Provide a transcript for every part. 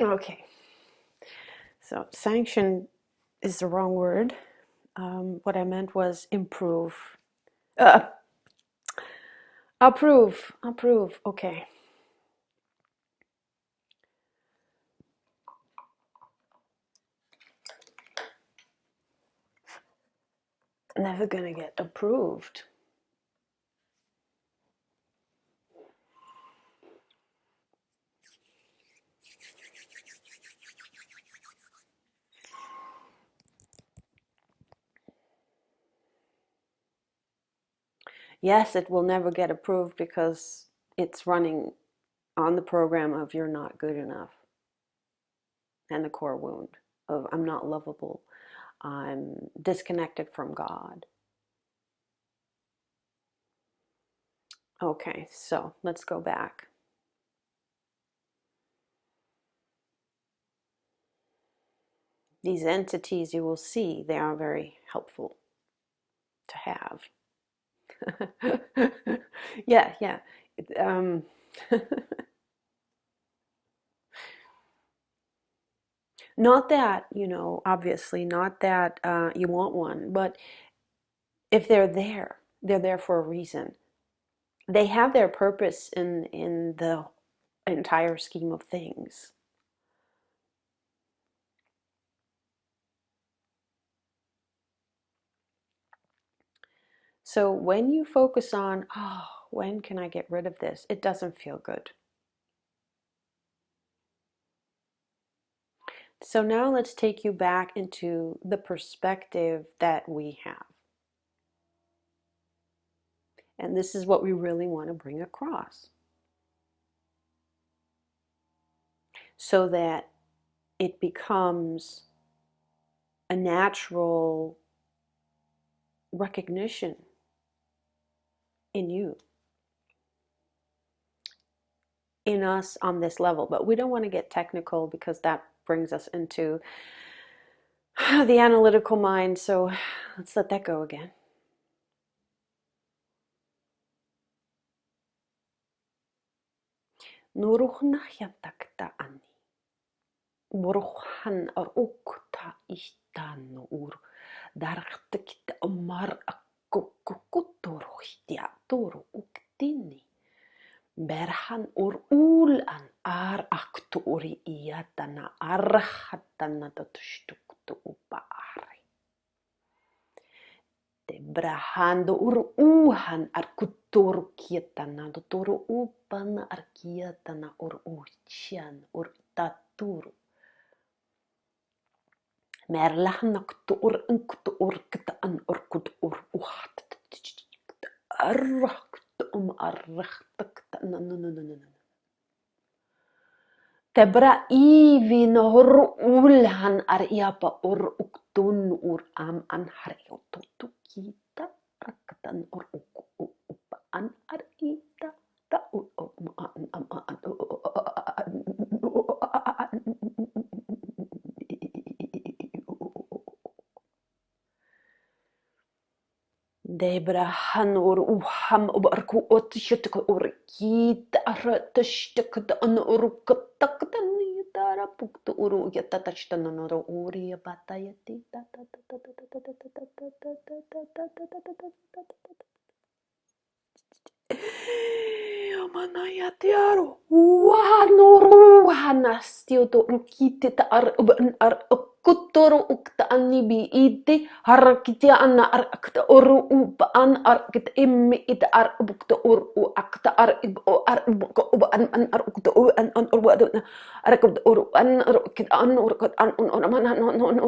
Okay, so sanction is the wrong word. What I meant was improve. Uh, approve. Okay. Never gonna get approved. Yes, it will never get approved because it's running on the program of you're not good enough and the core wound of I'm not lovable, I'm disconnected from God. Okay, so let's go back. These entities you will see, they are very helpful to have. Yeah. Um, not that, obviously, not that you want one, but if they're there for a reason. They have their purpose in the entire scheme of things. So when you focus on, oh, when can I get rid of this? It doesn't feel good. So now let's take you back into the perspective that we have. And this is what we really want to bring across so that it becomes a natural recognition in you, in us on this level. But we don't want to get technical because that brings us into the analytical mind. So let's let that go again. Nuruhna yatakta ani. Buruhan ar ukta istanu ur. Darktakta umar akukutorohtia turu uktini. Berhan ur ulan ar aktu uri iyatana arhatana tatustuktu upaari. Te brahando ur uhan ar kutur kietana turu upana ar kietana ur uchian ur taturu. Merlahnak tu ur nktu ur kitaan ur kut ur uhat arrak arrak no. Tebra ivi nohor ulhan ar iapa ur uktun ur am an hariotu tu kita rakatan ur upa an ar ita ta Debrahan ur uham ubarku otishutuk ur kita aratashtaka an ur kataktan yatara puktu uru yatatashtan uru uri batayati manayatiaro wanuruhanastio to rukiti ta ar kutoro ukta anibi iti harakitia anna ar akta oru upa an ar kita immi ita ar bukta oru akta ar ar an ar ukta an oru aduna ar ukta oru an ar kita an oru an on mana no mana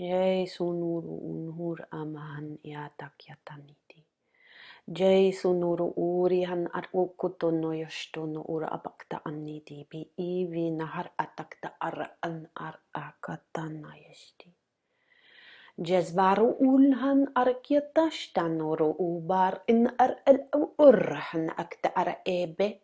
Jai sunuru unhur amahan yatak yataniti. Jai sunuru urihan ar ukutono yoshtono ura abakta aniti bi ivi nahar atakta ar an ar akatana yashti. Jazbaru ulhan ar kiatashtanoro ubar in ar al urhan akta ar ebe.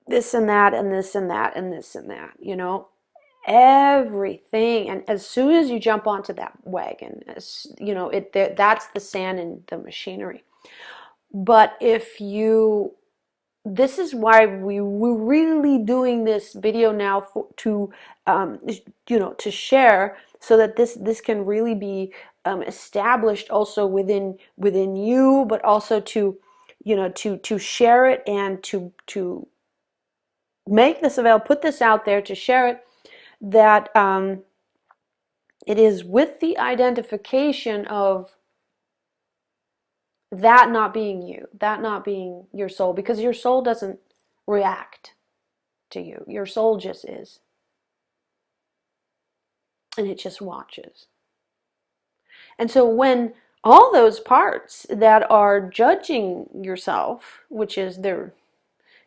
this and that and this and that and this and that, you know, everything. And as soon as you jump onto that wagon, as you know, that's the sand in the machinery. But if you, this is why we're really doing this video now to you know, to share, so that this can really be established also within you, but also to, you know, to share it and to make this available, put this out there, to share it, that it is with the identification of that not being you, that not being your soul, because your soul doesn't react to you. Your soul just is. And it just watches. And so when all those parts that are judging yourself, which is their,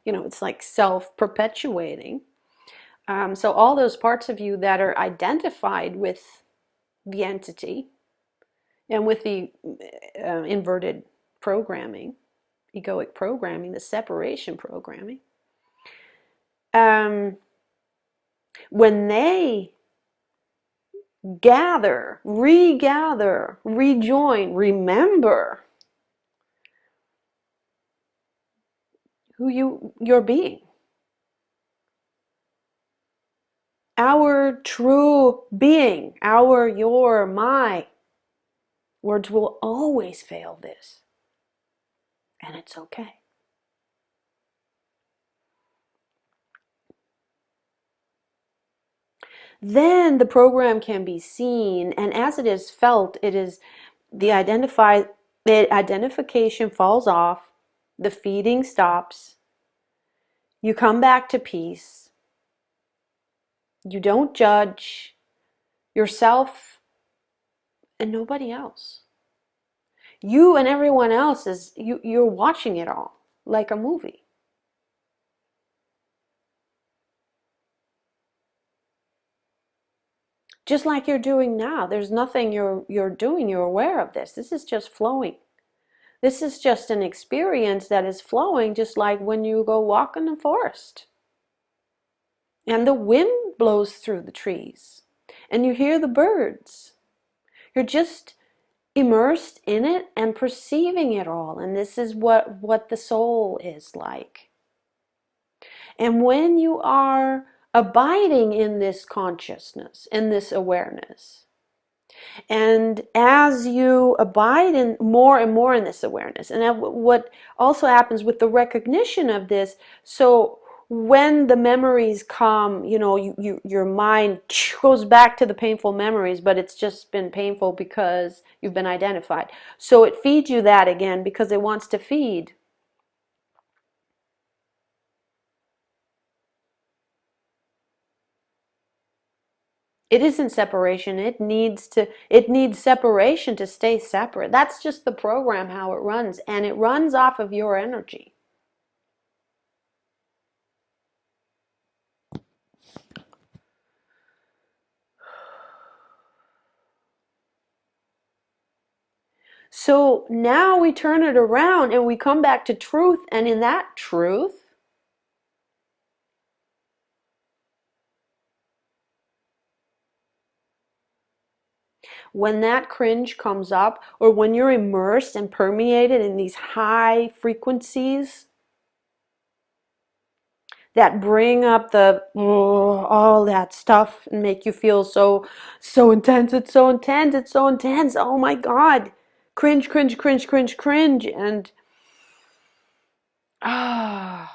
you know, it's like self-perpetuating. So all those parts of you that are identified with the entity and with the inverted programming, egoic programming, the separation programming, when they gather, regather, rejoin, remember who you're being. Our true being, our, your, my. Words will always fail this. And it's okay. Then the program can be seen, and as it is felt, it is the identification falls off, the feeding stops, you come back to peace, you don't judge yourself and nobody else. You and everyone else is, you're watching it all like a movie. Just like you're doing now. There's nothing you're doing, you're aware of this. This is just flowing. This is just an experience that is flowing, just like when you go walk in the forest. And the wind blows through the trees. And you hear the birds. You're just immersed in it and perceiving it all. And this is what the soul is like. And when you are abiding in this consciousness, in this awareness, and as you abide in more and more in this awareness, and what also happens with the recognition of this, so when the memories come, you know, your mind goes back to the painful memories, but it's just been painful because you've been identified. So it feeds you that again because it wants to feed. It isn't separation. It needs separation to stay separate. That's just the program, how it runs. And it runs off of your energy. So now we turn it around and we come back to truth. And in that truth, when that cringe comes up, or when you're immersed and permeated in these high frequencies that bring up the all that stuff and make you feel so intense, it's so intense, it's so intense, oh my God, cringe, cringe, cringe, cringe, cringe, and oh my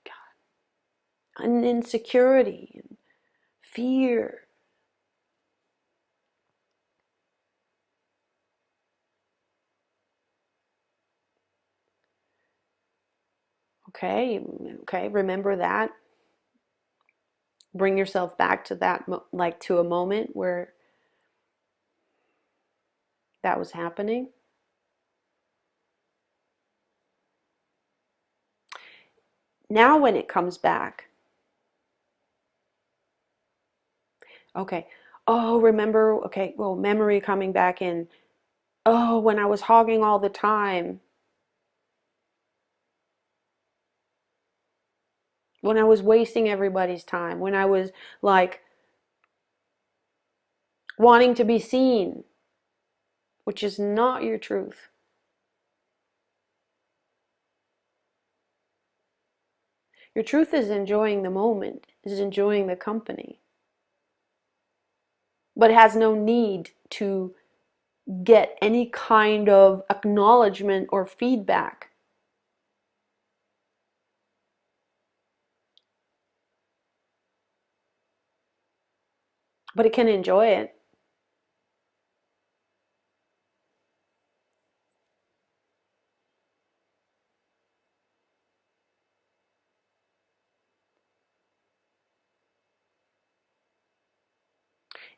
God, and insecurity and fear. Okay, remember that. Bring yourself back to that, like to a moment where that was happening. Now when it comes back, okay, oh, remember, okay, well, memory coming back in, oh, when I was hogging all the time, when I was wasting everybody's time, when I was like wanting to be seen, which is not your truth. Your truth is enjoying the moment, is enjoying the company, but has no need to get any kind of acknowledgement or feedback. But it can enjoy it.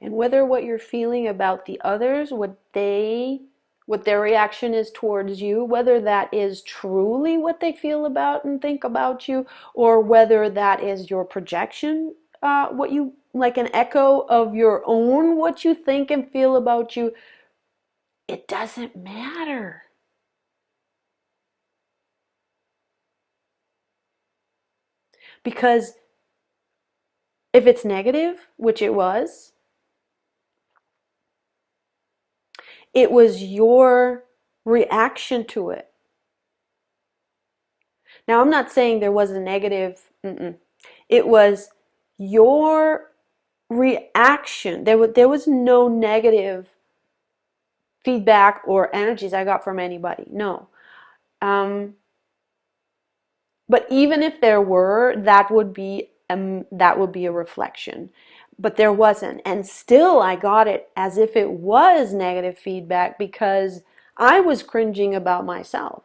And whether what you're feeling about the others, what their reaction is towards you, whether that is truly what they feel about and think about you, or whether that is your projection, what you like an echo of your own what you think and feel about you, it doesn't matter. Because if it's negative, which it was your reaction to it. Now, I'm not saying there was a negative, it was your reaction. There was no negative feedback or energies I got from anybody. No. But even if there were, that would be a reflection. But there wasn't. And still I got it as if it was negative feedback because I was cringing about myself.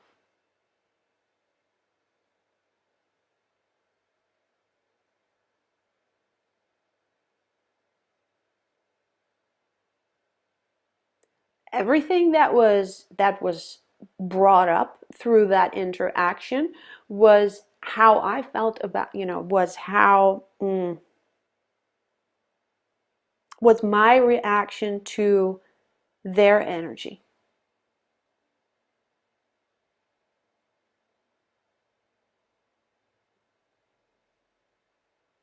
Everything that was brought up through that interaction was how I felt about, was how was my reaction to their energy,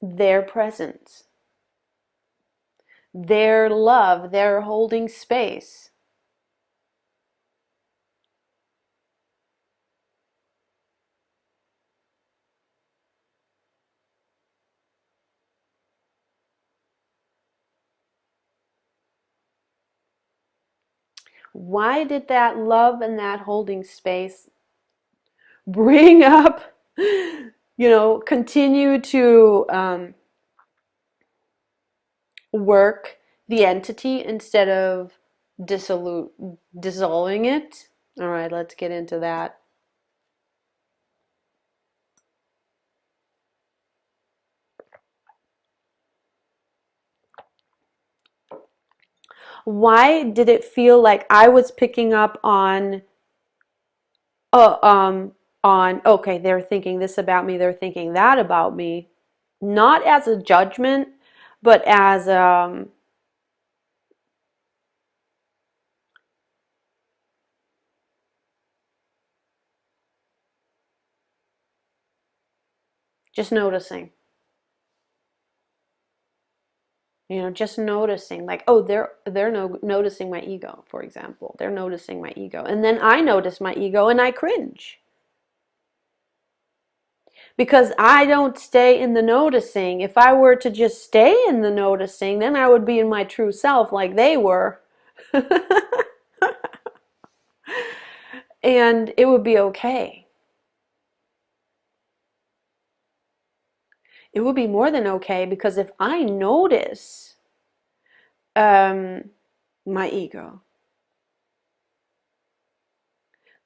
their presence, their love, their holding space. Why did that love and that holding space bring up, continue to work the entity instead of dissolving it? All right, let's get into that. Why did it feel like I was picking up on uh, um okay, they're thinking this about me, they're thinking that about me, not as a judgment, but as just noticing. Just noticing, like, oh, they're noticing my ego, for example. They're noticing my ego. And then I notice my ego and I cringe. Because I don't stay in the noticing. If I were to just stay in the noticing, then I would be in my true self like they were. And it would be okay. It would be more than okay, because if I notice my ego,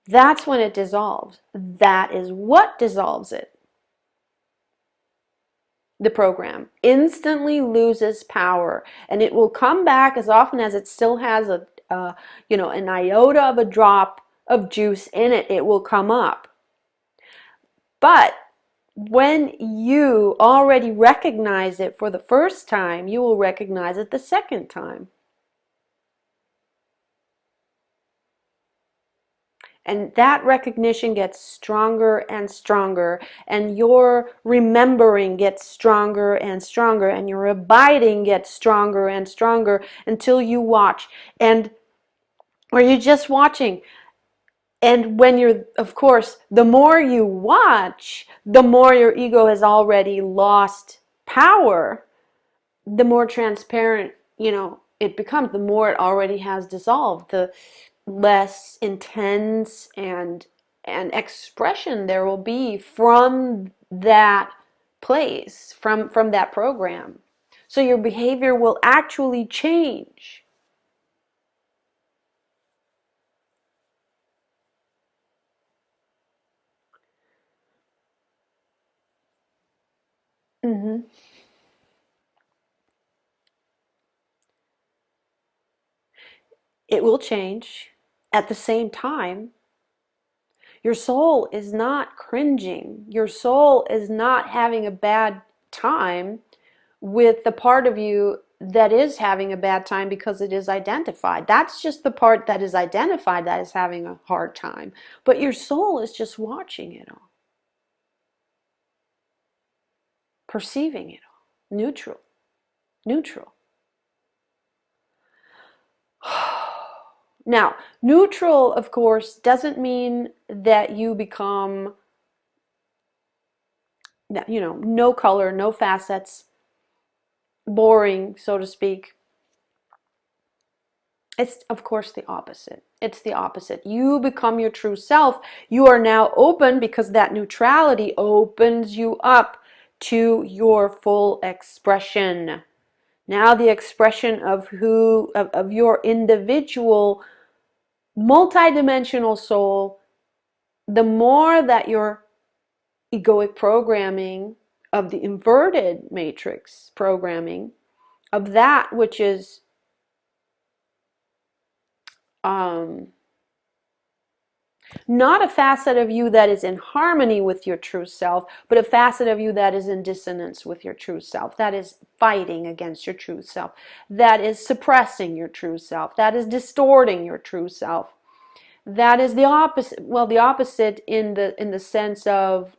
that's when it dissolves. That is what dissolves it. The program instantly loses power, and it will come back as often as it still has an iota of a drop of juice in it. It will come up. But when you already recognize it for the first time, you will recognize it the second time. And that recognition gets stronger and stronger, and your remembering gets stronger and stronger, and your abiding gets stronger and stronger until you watch. And or you're just watching. And when you're, of course, the more you watch, the more your ego has already lost power, the more transparent, it becomes, the more it already has dissolved, the less intense and expression there will be from that place, from that program. So your behavior will actually change. Mm-hmm. It will change. At the same time, your soul is not cringing. Your soul is not having a bad time with the part of you that is having a bad time because it is identified. That's just the part that is identified that is having a hard time. But your soul is just watching it all, perceiving it all. Neutral. Neutral. Now, neutral, of course, doesn't mean that you become, no color, no facets, boring, so to speak. It's, of course, the opposite. It's the opposite. You become your true self. You are now open because that neutrality opens you up to your full expression. Now the expression of your individual multidimensional soul, the more that your egoic programming of the inverted matrix programming of that which is um, not a facet of you that is in harmony with your true self, but a facet of you that is in dissonance with your true self, that is fighting against your true self, that is suppressing your true self, that is distorting your true self. That is the opposite. Well, the opposite in the sense of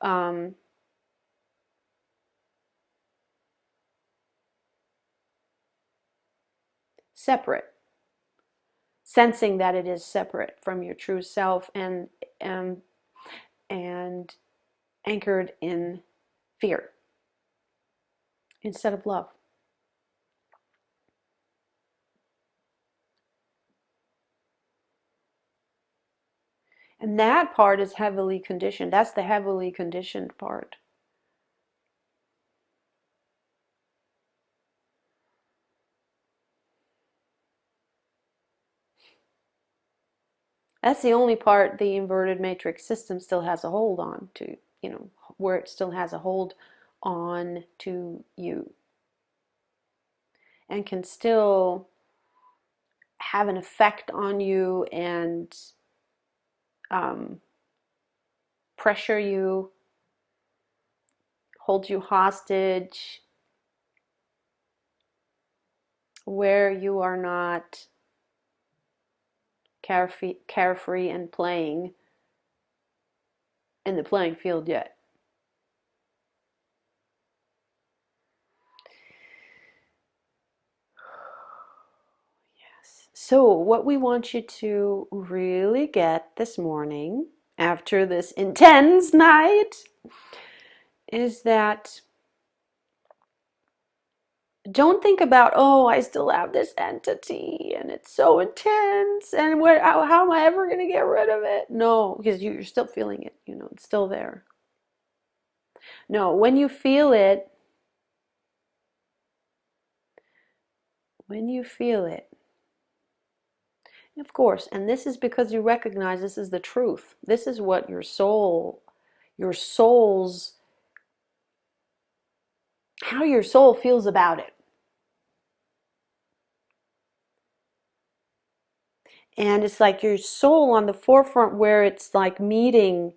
separate, sensing that it is separate from your true self and and anchored in fear instead of love. And that part is heavily conditioned. That's the heavily conditioned part. That's the only part the inverted matrix system still has a hold on to, where it still has a hold on to you and can still have an effect on you and um, pressure you, hold you hostage, where you are not carefree and playing in the playing field yet. Yes. So, what we want you to really get this morning, after this intense night, is that don't think about, oh, I still have this entity and it's so intense and how am I ever going to get rid of it? No, because you're still feeling it, it's still there. No, when you feel it, of course, and this is because you recognize this is the truth. This is what your soul's, how your soul feels about it. And it's like your soul on the forefront where it's like meeting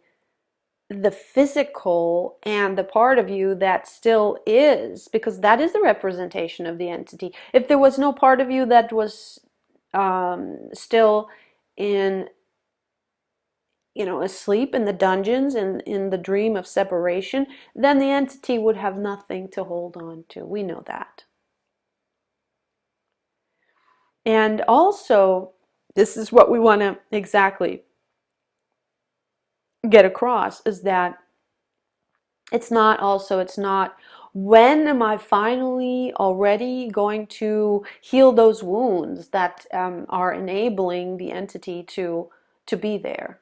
the physical and the part of you that still is, because that is the representation of the entity. If there was no part of you that was still in asleep in the dungeons and in the dream of separation, then the entity would have nothing to hold on to. We know that. And also, this is what we want to exactly get across, is that it's not when am I finally already going to heal those wounds that are enabling the entity to be there.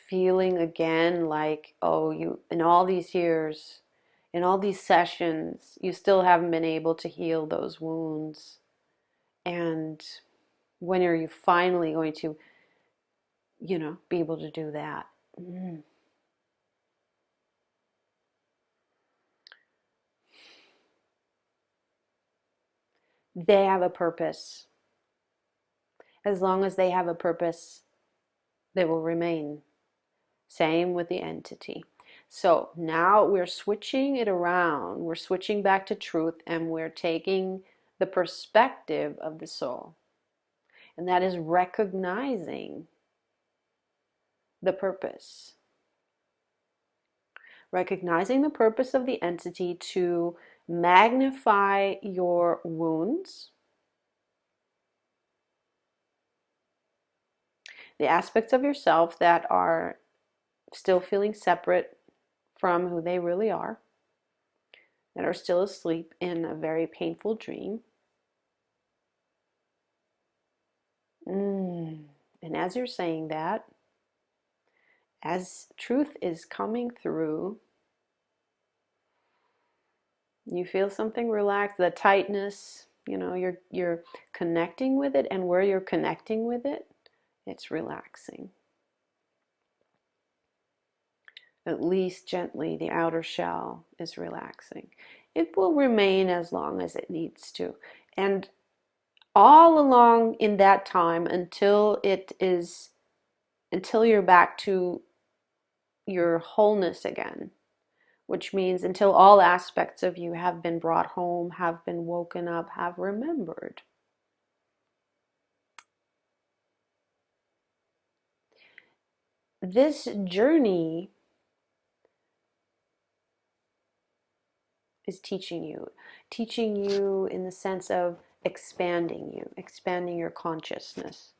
Feeling again like, oh, you, in all these years, in all these sessions, you still haven't been able to heal those wounds. And when are you finally going to, be able to do that? They have a purpose. As long as they have a purpose, they will remain. Same with the entity. So now we're switching it around. We're switching back to truth, and we're taking the perspective of the soul. And that is recognizing the purpose. Recognizing the purpose of the entity to magnify your wounds, the aspects of yourself that are still feeling separate from who they really are, that are still asleep in a very painful dream. And as you're saying that, as truth is coming through, you feel something relax, the tightness, you're connecting with it, and where you're connecting with it, it's relaxing. At least gently, the outer shell is relaxing. It will remain as long as it needs to. And all along in that time, until you're back to your wholeness again, which means until all aspects of you have been brought home, have been woken up, have remembered. This journey is teaching you in the sense of expanding your consciousness.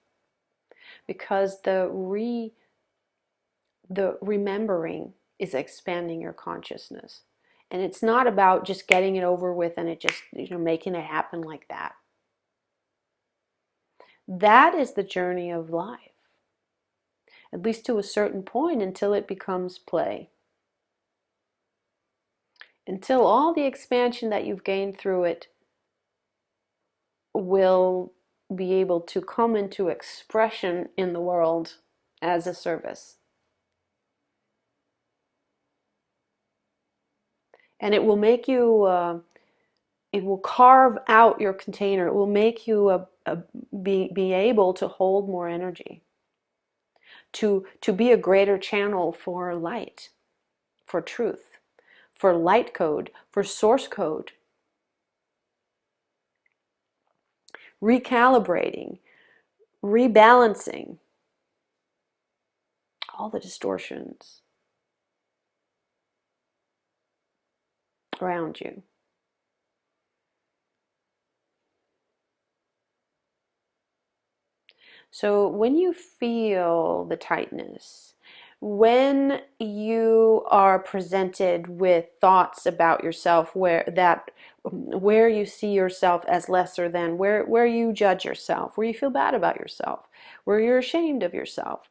Because the remembering is expanding your consciousness. And it's not about just getting it over with and it just, making it happen like that. That is the journey of life. At least to a certain point, until it becomes play. Until all the expansion that you've gained through it will be able to come into expression in the world as a service. And it will make you, it will carve out your container. It will make you be able to hold more energy, to be a greater channel for light, for truth, for light code, for source code. Recalibrating, rebalancing all the distortions around you. So when you feel the tightness, when you are presented with thoughts about yourself where you see yourself as lesser than, where you judge yourself, where you feel bad about yourself, where you're ashamed of yourself,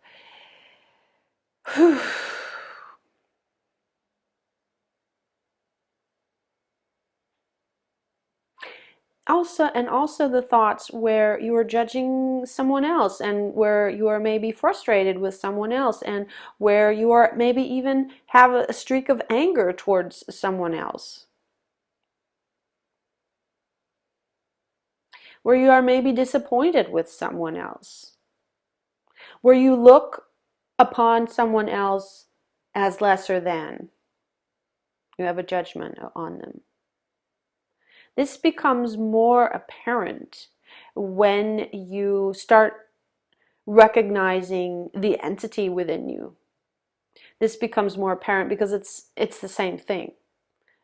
also the thoughts where you are judging someone else, and where you are maybe frustrated with someone else, and where you are maybe even have a streak of anger towards someone else, where you are maybe disappointed with someone else, where you look upon someone else as lesser than, you have a judgment on them. This becomes more apparent when you start recognizing the entity within you, this becomes more apparent because it's the same thing.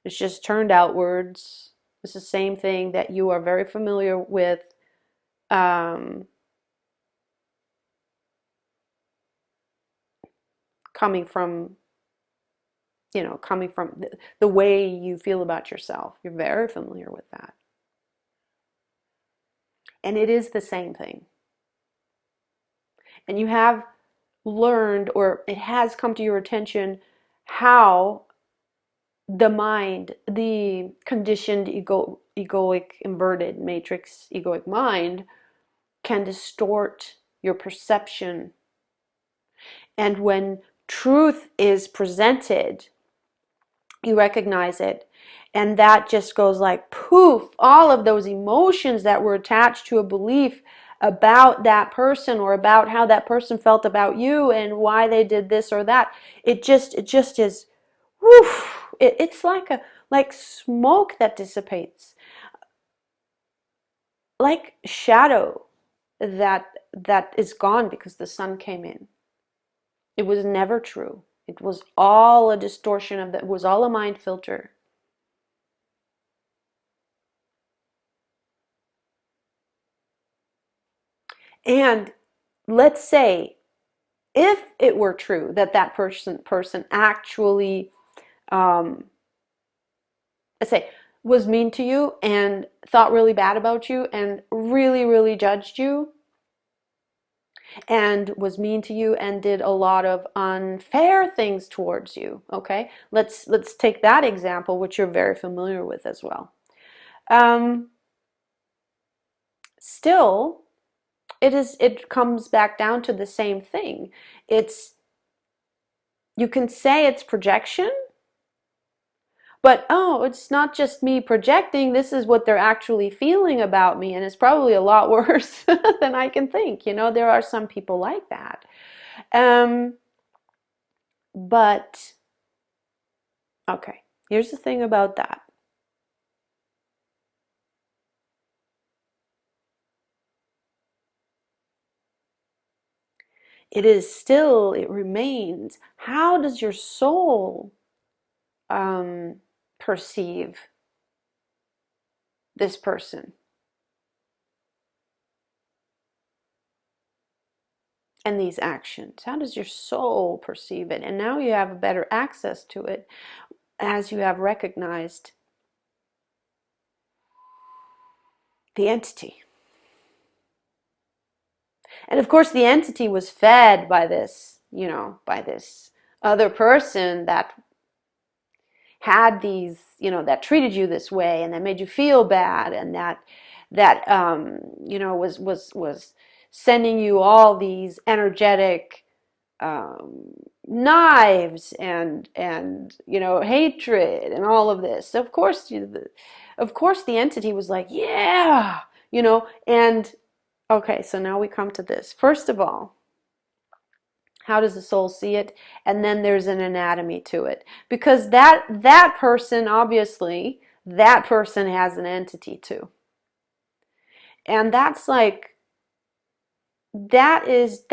It's just turned outwards. It's the same thing that you are very familiar with, um, coming from, coming from the way you feel about yourself. You're very familiar with that. And it is the same thing. And you have learned, or it has come to your attention, how the mind, the conditioned egoic, inverted matrix egoic mind, can distort your perception. And when truth is presented, you recognize it, and that just goes like poof. All of those emotions that were attached to a belief about that person, or about how that person felt about you and why they did this or that, it just is woof. It's like smoke that dissipates, like shadow that is gone because the sun came in. It was never true. It was all a distortion of that. It was all a mind filter. And let's say if it were true that that person actually, um, let's say, was mean to you and thought really bad about you and really, really judged you and was mean to you and did a lot of unfair things towards you. Okay, let's take that example, which you're very familiar with as well. Um, Still, it comes back down to the same thing. It's, you can say it's projection, but oh, it's not just me projecting. This is what they're actually feeling about me, and it's probably a lot worse than I can think. There are some people like that. Um, but okay, here's the thing about that. It remains, how does your soul um, perceive this person and these actions? How does your soul perceive it? And now you have a better access to it as you have recognized the entity. And of course, the entity was fed by this, by this other person that had these, that treated you this way and that made you feel bad, and that was sending you all these energetic knives and hatred and all of this. So of course the entity was like, yeah, and okay, so now we come to this. First of all, how does the soul see it? And then there's an anatomy to it, because that person, obviously that person has an entity too, and that's like, that is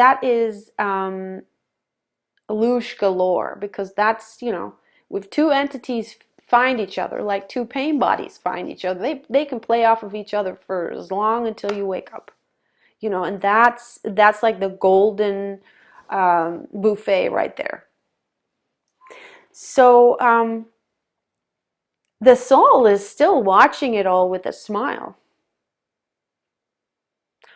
loosh galore, because that's, if two entities find each other, like two pain bodies find each other, they can play off of each other for as long until you wake up, and that's like the golden buffet right there. So the soul is still watching it all with a smile,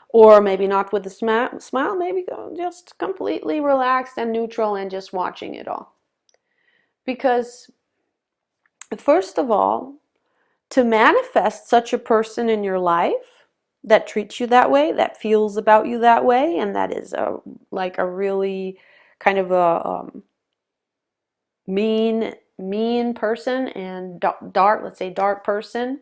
or maybe not with a smile, maybe just completely relaxed and neutral and just watching it all. Because first of all, to manifest such a person in your life that treats you that way, that feels about you that way, and that is like a really kind of a mean person, and dark, let's say dark person,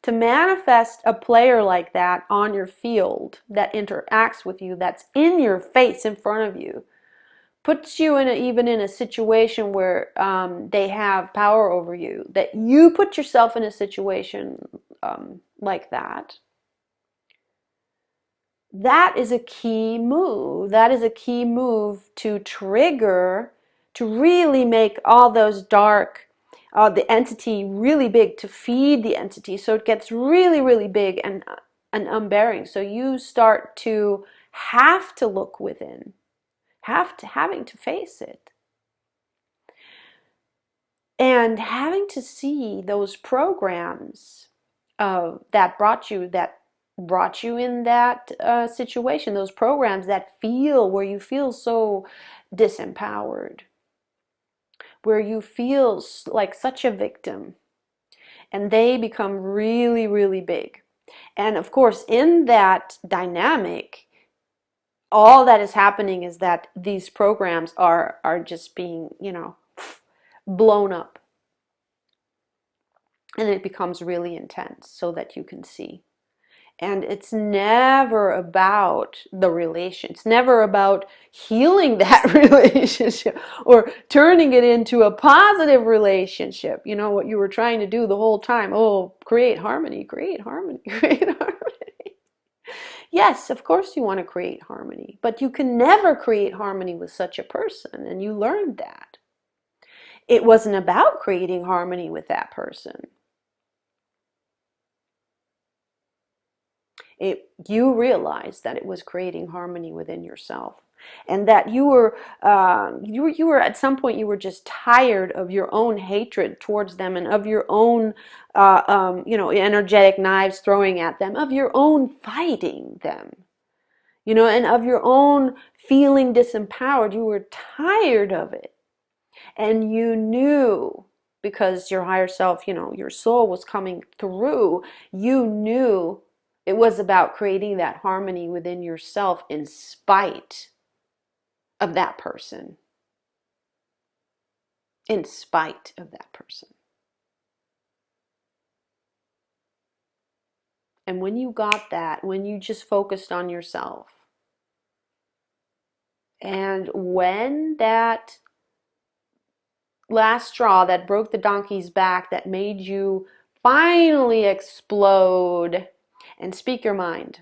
to manifest a player like that on your field that interacts with you, that's in your face, in front of you, puts you even in a situation where they have power over you, that you put yourself in a situation like that. that is a key move. That is a key move to trigger, to really make all those dark, the entity really big, to feed the entity so it gets really, really big and unbearing. So you start to have to look within, having to face it. And having to see those programs that brought you in that situation, those programs that feel where you feel so disempowered, where you feel like such a victim, and they become really, really big. And of course, in that dynamic, all that is happening is that these programs are just being, blown up, and it becomes really intense so that you can see. And it's never about the relation. It's never about healing that relationship or turning it into a positive relationship. You know, what you were trying to do the whole time. Oh, create harmony, create harmony, create harmony. Yes, of course you want to create harmony, but you can never create harmony with such a person. And you learned that. It wasn't about creating harmony with that person. You realized that it was creating harmony within yourself, and that you were at some point, you were just tired of your own hatred towards them, and of your own energetic knives throwing at them, of your own fighting them, and of your own feeling disempowered. You were tired of it, and you knew, because your higher self, your soul was coming through, you knew it was about creating that harmony within yourself in spite of that person. In spite of that person. And when you got that, when you just focused on yourself, and when that last straw that broke the donkey's back, that made you finally explode and speak your mind,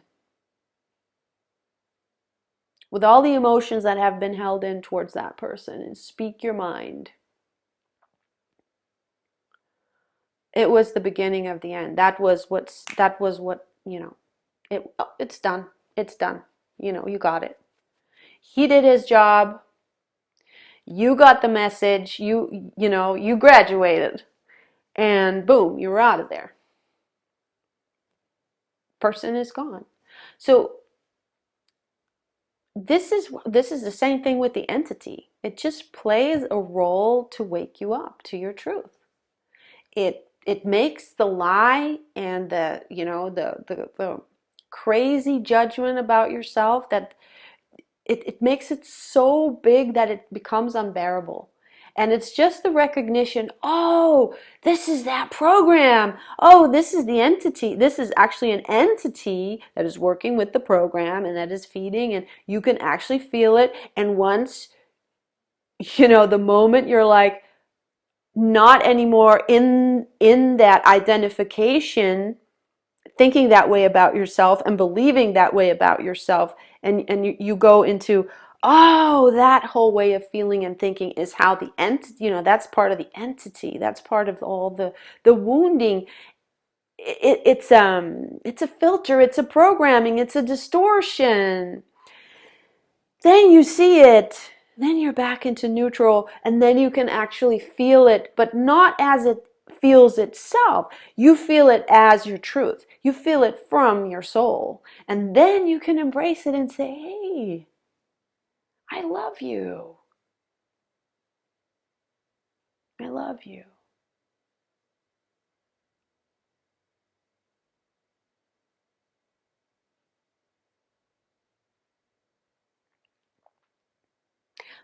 with all the emotions that have been held in towards that person, and speak your mind, it was the beginning of the end. That was what, it's done. It's done. You got it. He did his job. You got the message. You graduated, and boom, you were out of there. Person is gone. So this is the same thing with the entity. It just plays a role to wake you up to your truth. It makes the lie and the crazy judgment about yourself, that it makes it so big that it becomes unbearable. And it's just the recognition, oh, this is that program. Oh, this is the entity. This is actually an entity that is working with the program and that is feeding, and you can actually feel it. And once, the moment you're like, not anymore in that identification, thinking that way about yourself and believing that way about yourself, and you go into, oh, that whole way of feeling and thinking is how the entity, that's part of the entity, that's part of all the wounding. It's a filter, it's a programming, it's a distortion. Then you see it, then you're back into neutral, and then you can actually feel it, but not as it feels itself. You feel it as your truth. You feel it from your soul. And then you can embrace it and say, hey, I love you. I love you.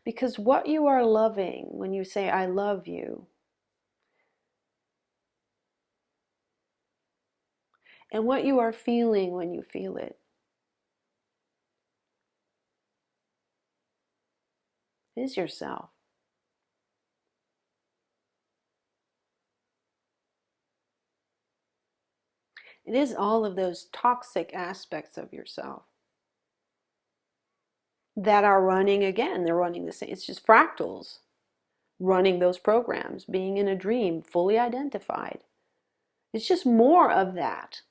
Because what you are loving when you say, I love you, and what you are feeling when you feel it, is yourself. It is all of those toxic aspects of yourself. that are running again. They're running the same. It's just fractals running those programs, being in a dream, fully identified. It's just more of that.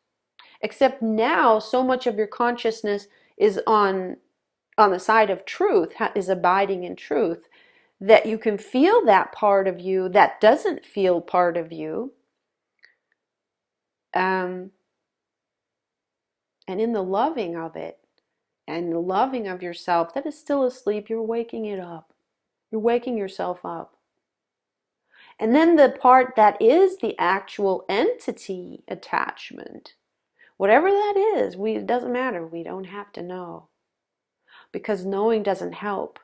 Except now, so much of your consciousness is on the side of truth, is abiding in truth, that you can feel that part of you that doesn't feel part of you. And in the loving of it, and the loving of yourself that is still asleep, you're waking it up. You're waking yourself up. And then the part that is the actual entity attachment, whatever that is, it doesn't matter. We don't have to know. Because knowing doesn't help.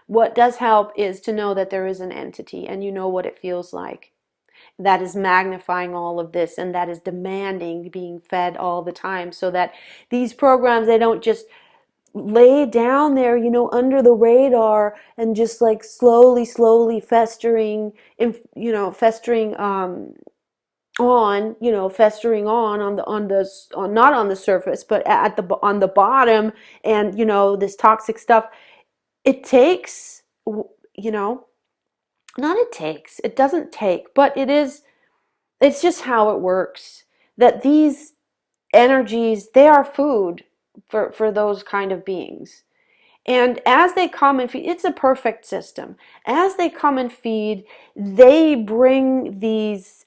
What does help is to know that there is an entity and you know what it feels like. That is magnifying all of this and that is demanding being fed all the time, so that these programs, they don't just lay down there, under the radar and just like slowly festering, festering not on the surface, but on the bottom, and this toxic stuff. It takes, not it takes, it doesn't take, but it's just how it works, that these energies, they are food for those kind of beings. And as they come and feed, it's a perfect system. As they come and feed, they bring these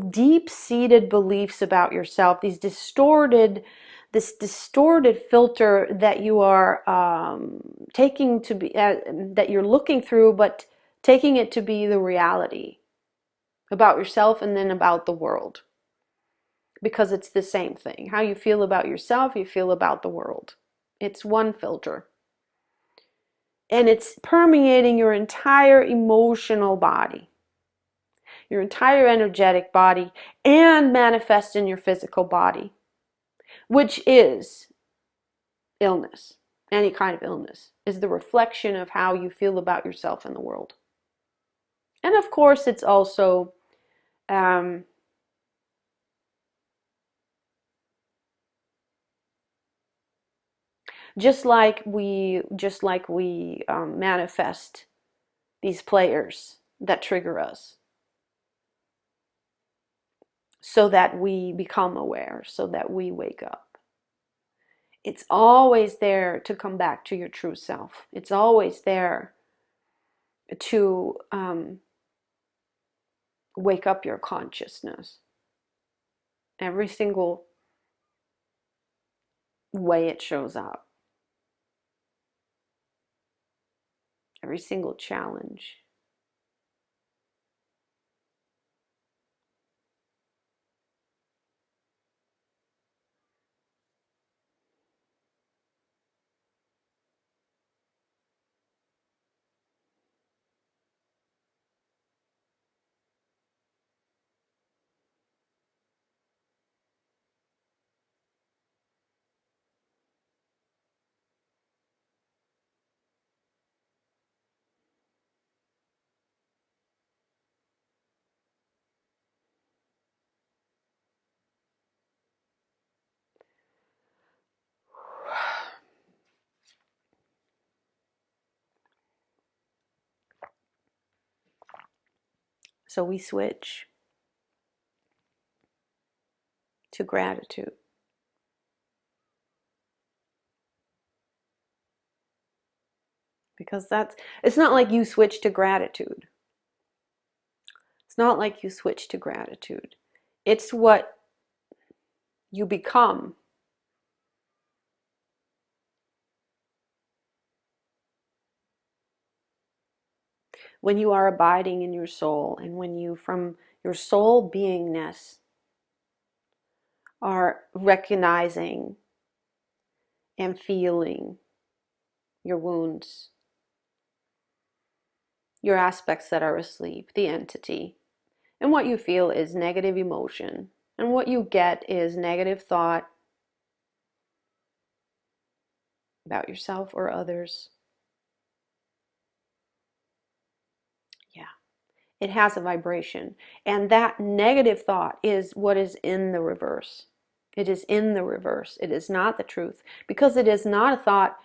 deep-seated beliefs about yourself, this distorted filter that you are taking to be, that you're looking through, but taking it to be the reality about yourself and then about the world. Because it's the same thing. How you feel about yourself, you feel about the world. It's one filter. And it's permeating your entire emotional body, your entire energetic body, and manifest in your physical body, which is illness. Any kind of illness is the reflection of how you feel about yourself and the world. And of course, it's also just like we manifest these players that trigger us, so that we become aware, so that we wake up. It's always there to come back to your true self. It's always there to wake up your consciousness. Every single way it shows up. Every single challenge. So we switch to gratitude. Because it's not like you switch to gratitude. It's not like you switch to gratitude. It's what you become when you are abiding in your soul, and when you, from your soul beingness, are recognizing and feeling your wounds, your aspects that are asleep, the entity. And what you feel is negative emotion. And what you get is negative thought about yourself or others. Yeah. It has a vibration. And that negative thought is what is in the reverse. It is in the reverse. It is not the truth, because it is not a thought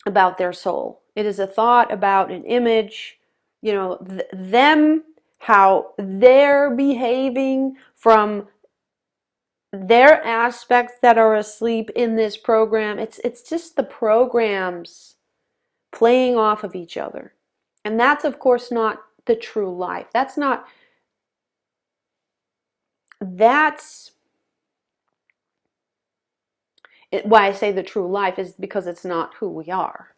about their soul. It is a thought about an image, them, how they're behaving from their aspects that are asleep in this program. It's just the programs playing off of each other. And that's, of course, not the true life. That's why I say the true life is because it's not who we are.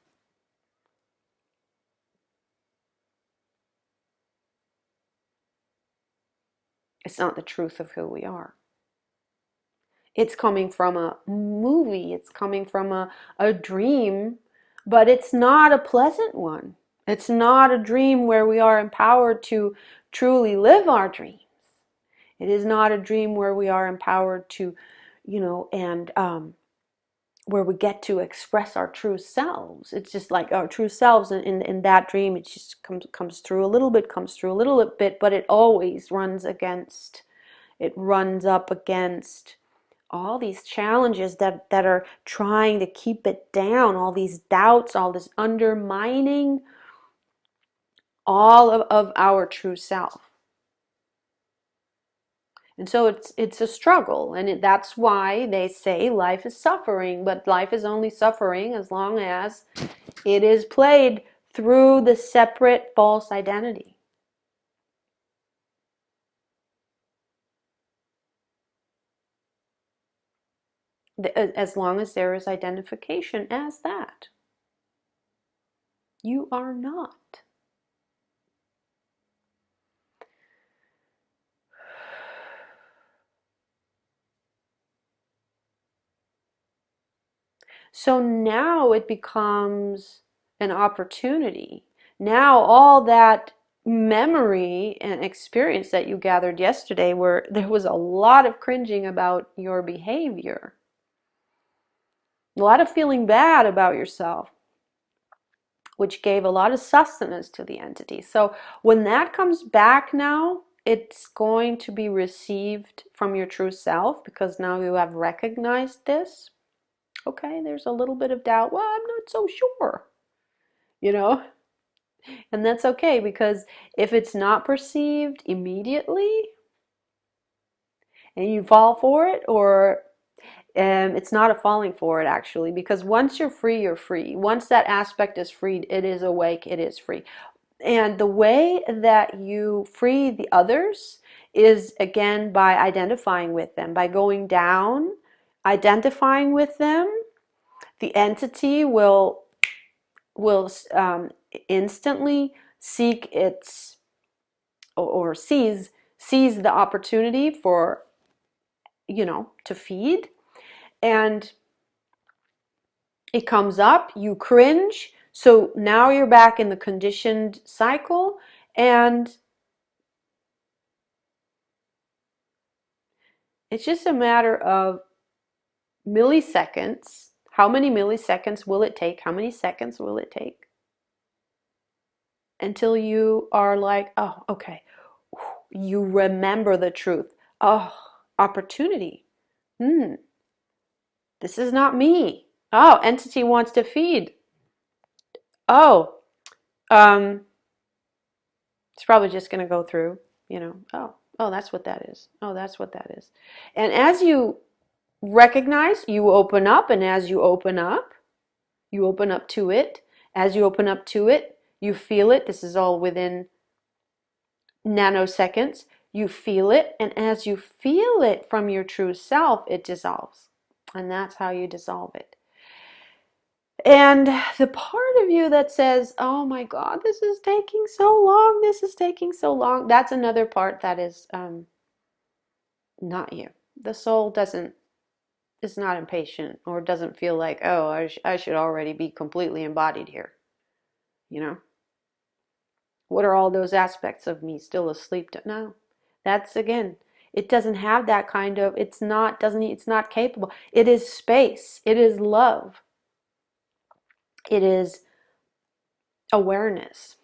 It's not the truth of who we are. It's coming from a movie, it's coming from a dream, but it's not a pleasant one. It's not a dream where we are empowered to truly live our dreams. It is not a dream where we are empowered to, and where we get to express our true selves. It's just like our true selves in that dream. It just comes through a little bit, but it always runs up against all these challenges that are trying to keep it down, all these doubts, all this undermining all of our true self. And so it's a struggle, and that's why they say life is suffering, but life is only suffering as long as it is played through the separate false identity. As long as there is identification as that. You are not. So now it becomes an opportunity. Now all that memory and experience that you gathered yesterday, where there was a lot of cringing about your behavior, a lot of feeling bad about yourself, which gave a lot of sustenance to the entity. So when that comes back now, it's going to be received from your true self, because now you have recognized this. Okay, there's a little bit of doubt. Well, I'm not so sure, and that's okay, because if it's not perceived immediately and you fall for it, or it's not a falling for it, actually, because once you're free, you're free. Once that aspect is freed, it is awake, it is free. And the way that you free the others is, again, by identifying with them, by going down, identifying with them. The entity will instantly seek its, or seize the opportunity for, to feed. And it comes up, you cringe, so now you're back in the conditioned cycle, and it's just a matter of milliseconds. How many milliseconds will it take? How many seconds will it take until you are like, oh, okay, you remember the truth. Oh, opportunity. This is not me. Oh, entity wants to feed. Oh, it's probably just going to go through, oh, that's what that is. Oh, that's what that is. And as you recognize, you open up, and as you open up to it. As you open up to it, you feel it. This is all within nanoseconds. You feel it, and as you feel it from your true self, it dissolves. And that's how you dissolve it. And the part of you that says, oh my God, this is taking so long, that's another part that is not you. The soul is not impatient, or doesn't feel like, oh, I should already be completely embodied here. What are all those aspects of me still asleep? No, that's, again, it doesn't have that kind of, it's not capable. It is space. It is love. It is awareness,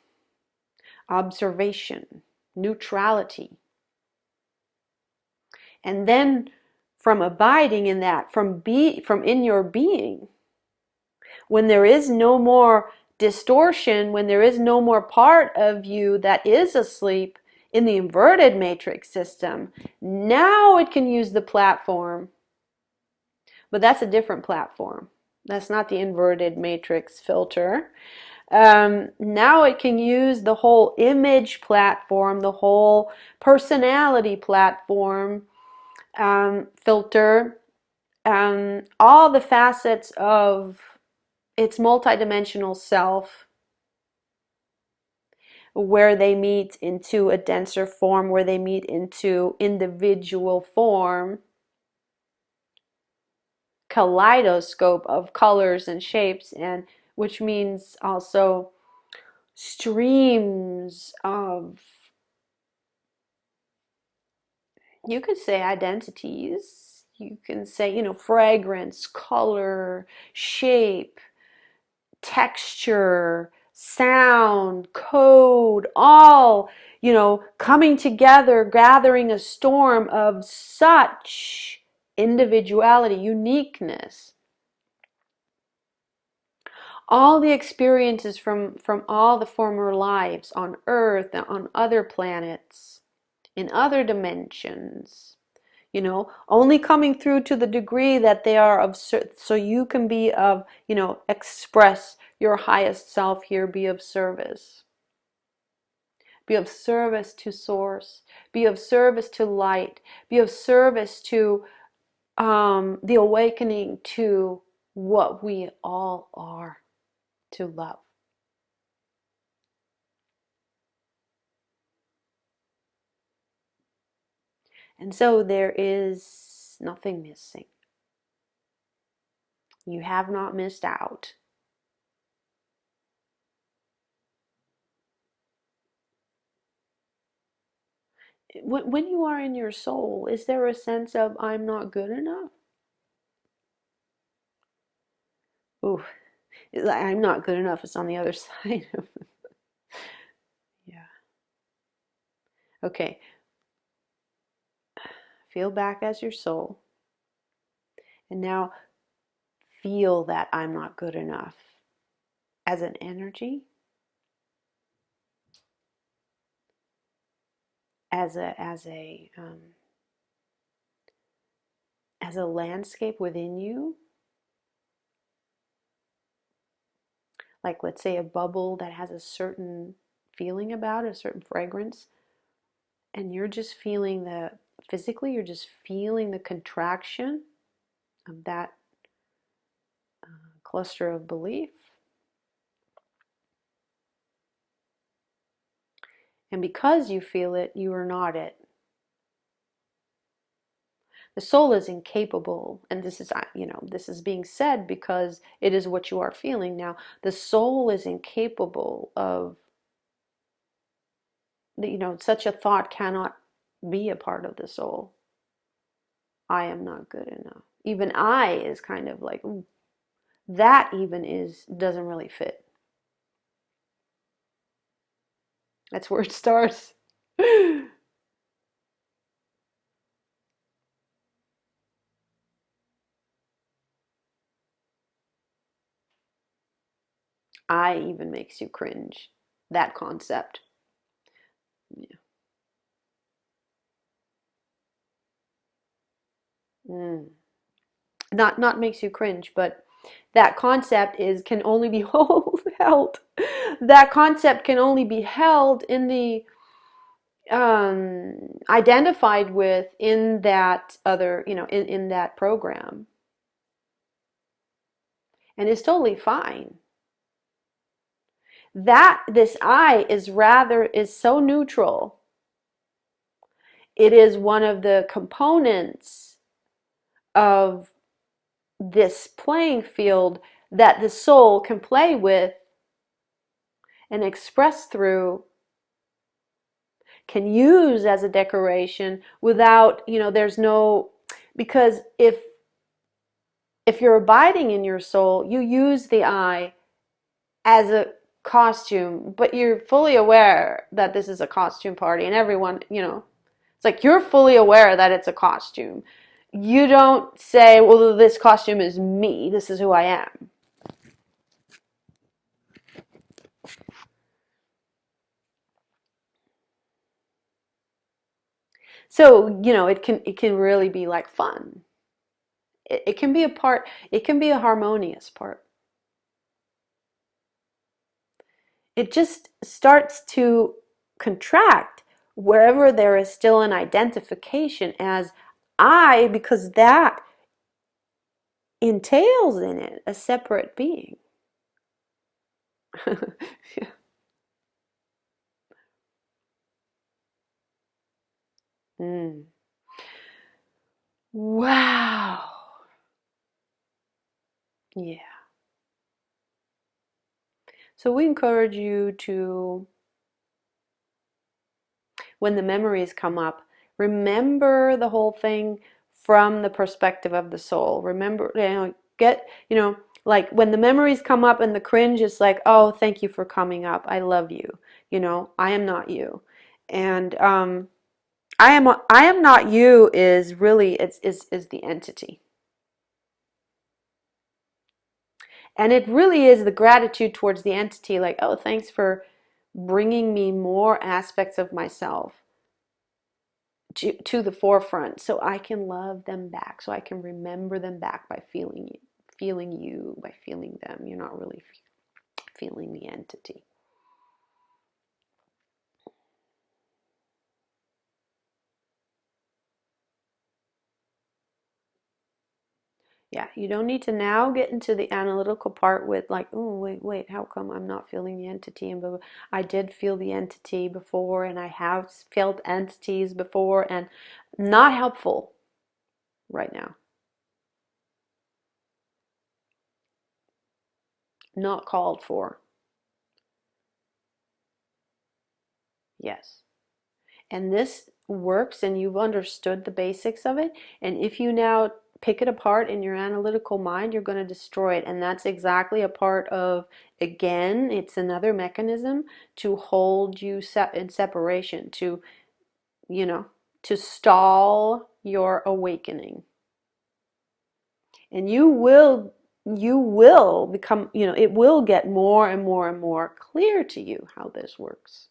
observation, neutrality. And then from abiding in that, from in your being. When there is no more distortion, when there is no more part of you that is asleep in the inverted matrix system, now it can use the platform. But that's a different platform. That's not the inverted matrix filter. Now it can use the whole image platform, the whole personality platform, filter, all the facets of its multidimensional self, where they meet into a denser form, where they meet into individual form, kaleidoscope of colors and shapes, and which means also streams of, you could say, identities. You can say, fragrance, color, shape, texture, sound, code, all, coming together, gathering a storm of such individuality, uniqueness. All the experiences from all the former lives on Earth, on other planets, in other dimensions, only coming through to the degree that they are of, so you can be of, express your highest self here, be of service. Be of service to source, be of service to light, be of service to the awakening to what we all are, to love. And so there is nothing missing. You have not missed out. When you are in your soul, is there a sense of, I'm not good enough? Ooh, I'm not good enough. It's on the other side of, yeah. Okay. Feel back as your soul. And now feel that I'm not good enough as an energy, as a landscape within you. Like, let's say, a bubble that has a certain feeling about it, a certain fragrance, and you're just feeling physically, you're just feeling the contraction of that cluster of belief. And because you feel it, you are not it. The soul is incapable, and this is being said because it is what you are feeling now. The soul is incapable of, such a thought cannot be a part of the soul. I am not good enough. Even I is kind of like, ooh, that even doesn't really fit. That's where it starts. I even makes you cringe. That concept. Yeah. Mm. Not makes you cringe, but that concept can only be held. That concept can only be held in the identified with in that other, in that program. And it's totally fine. This I is so neutral. It is one of the components of this playing field that the soul can play with and express through, can use as a decoration without, there's no, because if you're abiding in your soul, you use the I as a costume, but you're fully aware that this is a costume party, and everyone, it's like you're fully aware that it's a costume. you don't say, well, this costume is me, this is who I am. So, it can really be like fun. It can be a part, it can be a harmonious part. It just starts to contract wherever there is still an identification as I, because that entails in it a separate being. Yeah. Mm. Wow. Yeah. So we encourage you to, when the memories come up, remember the whole thing from the perspective of the soul. Remember, like when the memories come up and the cringe is like, oh, thank you for coming up. I love you. I am not you. And I am not you is really, is the entity. And it really is the gratitude towards the entity, like, oh, thanks for bringing me more aspects of myself to the forefront so I can love them back, so I can remember them back by feeling you, by feeling them. You're not really feeling the entity. Yeah, you don't need to now get into the analytical part with like, oh, wait, how come I'm not feeling the entity? And blah, blah. I did feel the entity before, and I have felt entities before, and not helpful right now. Not called for. Yes. And this works, and you've understood the basics of it. And if you now pick it apart in your analytical mind, you're going to destroy it. And that's exactly a part of, again, it's another mechanism to hold you in separation, you know, to stall your awakening. And you will become, it will get more and more and more clear to you how this works.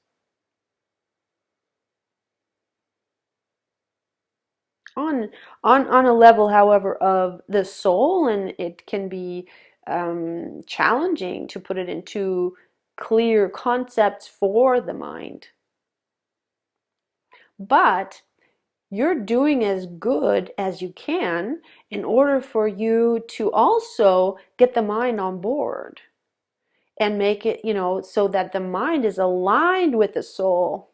on on a level, however, of the soul, and it can be challenging to put it into clear concepts for the mind. But you're doing as good as you can in order for you to also get the mind on board and make it, so that the mind is aligned with the soul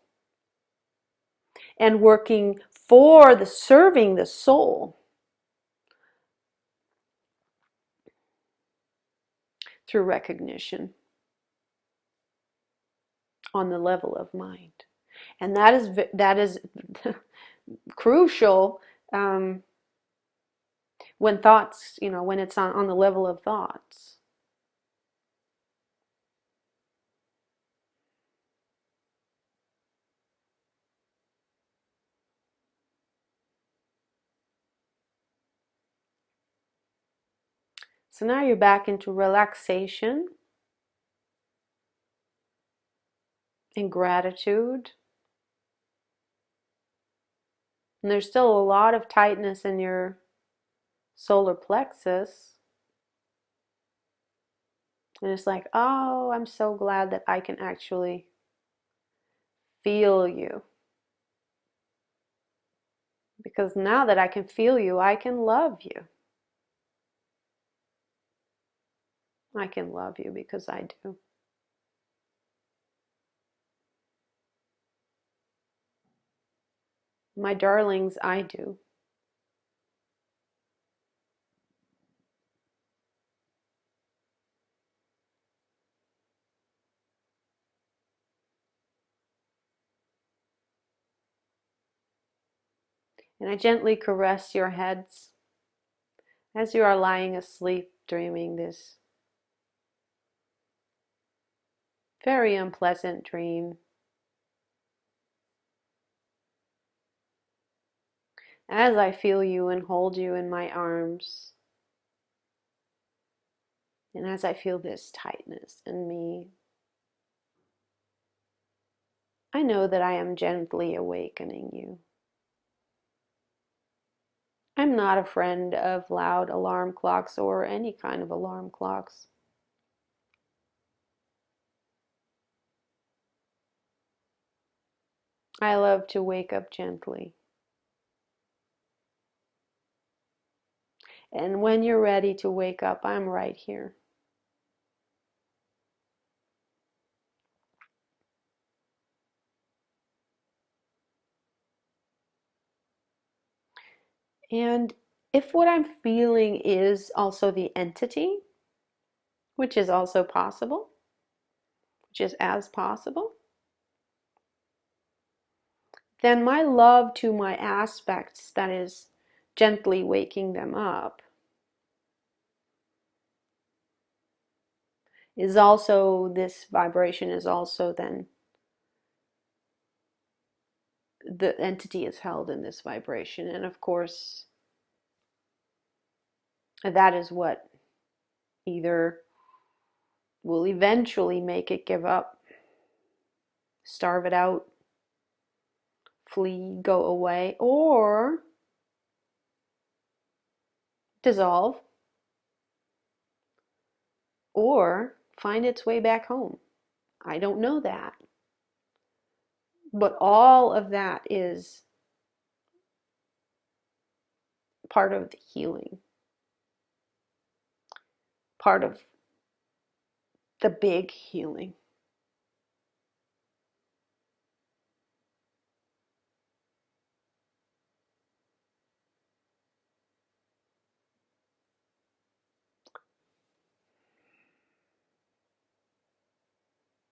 and working for the serving the soul through recognition on the level of mind. And that is crucial, when thoughts, when it's on the level of thoughts. So now you're back into relaxation and gratitude. And there's still a lot of tightness in your solar plexus. And it's like, oh, I'm so glad that I can actually feel you. Because now that I can feel you, I can love you. I can love you because I do. My darlings, I do. And I gently caress your heads as you are lying asleep, dreaming this very unpleasant dream. As I feel you and hold you in my arms, and as I feel this tightness in me, I know that I am gently awakening you. I'm not a friend of loud alarm clocks or any kind of alarm clocks. I love to wake up gently. And when you're ready to wake up, I'm right here. And if what I'm feeling is also the entity, which is also possible, which is as possible, then my love to my aspects, that is gently waking them up, is also, this vibration is also then, the entity is held in this vibration. And of course, that is what either will eventually make it give up, starve it out, flee, go away, or dissolve, or find its way back home. I don't know that. But all of that is part of the healing, part of the big healing.